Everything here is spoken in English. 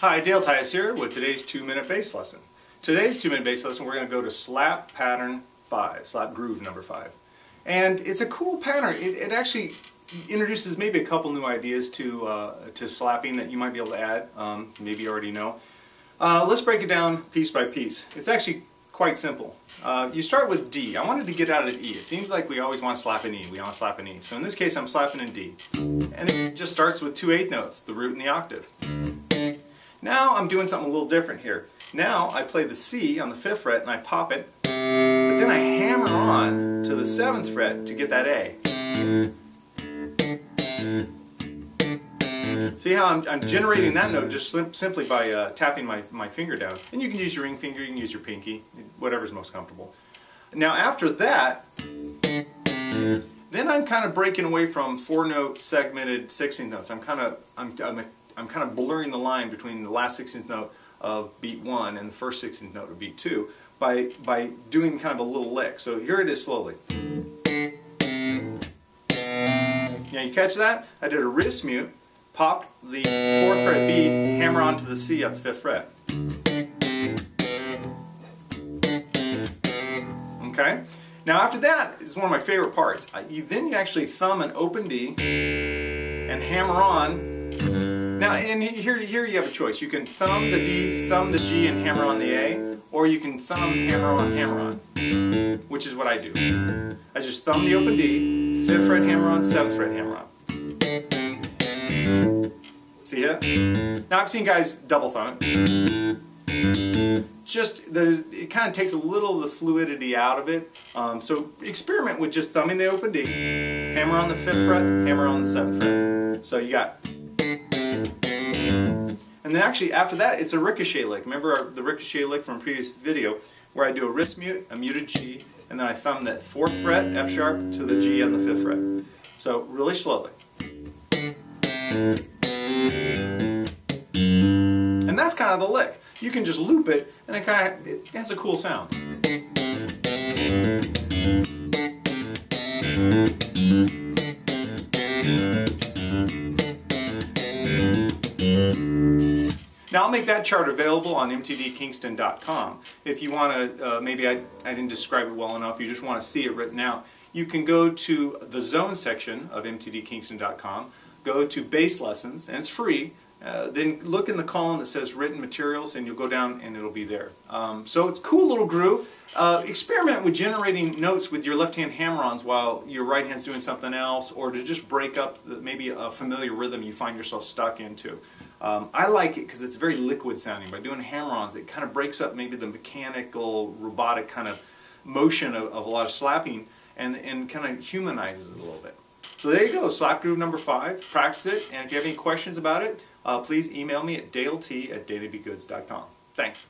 Hi, Dale Tias here with today's 2-minute bass lesson. Today's 2-minute bass lesson, we're going to go to slap pattern 5, slap groove number 5. And it's a cool pattern. It actually introduces maybe a couple new ideas to slapping that you might be able to add, maybe you already know. Let's break it down piece by piece. It's actually quite simple. You start with D. I wanted to get out of E. It seems like we always want to slap an E. We want to slap an E. So in this case I'm slapping in D. And it just starts with 2 8 notes, the root and the octave. Now I'm doing something a little different here. Now I play the C on the 5th fret and I pop it, but then I hammer on to the 7th fret to get that A. See how I'm generating that note just simply by tapping my finger down. And you can use your ring finger, you can use your pinky, whatever's most comfortable. Now after that, then I'm kind of breaking away from 4-note segmented 16th notes. I'm kind of blurring the line between the last 16th note of beat 1 and the first 16th note of beat 2 by doing kind of a little lick. So here it is slowly. Now you catch that? I did a wrist mute, popped the 4th fret B, hammer onto the C at the 5th fret. Okay? Now after that is one of my favorite parts. Then you actually thumb an open D and hammer on. Now, and here you have a choice. You can thumb the D, thumb the G, and hammer on the A, or you can thumb, hammer on, which is what I do. I just thumb the open D, 5th fret hammer on, 7th fret hammer on. See that? Now I've seen guys double thumb it. It kind of takes a little of the fluidity out of it. So experiment with just thumbing the open D, hammer on the 5th fret, hammer on the 7th fret. So you got. And then actually after that it's a ricochet lick. Remember the ricochet lick from a previous video where I do a wrist mute, a muted G, and then I thumb that 4th fret, F sharp, to the G on the 5th fret. So really slowly. And that's kind of the lick. You can just loop it and it has a cool sound. Now I'll make that chart available on mtdkingston.com. If you want to, maybe I didn't describe it well enough, you just want to see it written out, you can go to the zone section of mtdkingston.com, go to bass lessons, and it's free. Then look in the column that says written materials and you'll go down and it'll be there. So it's a cool little groove. Experiment with generating notes with your left hand hammer-ons while your right hand's doing something else, or to just break up maybe a familiar rhythm you find yourself stuck into. I like it because it's very liquid sounding. By doing hammer-ons it kind of breaks up maybe the mechanical, robotic kind of motion of a lot of slapping and kind of humanizes it a little bit. So there you go, slap groove number 5. Practice it, and if you have any questions about it, please email me at dalet@databegoods.com. Thanks.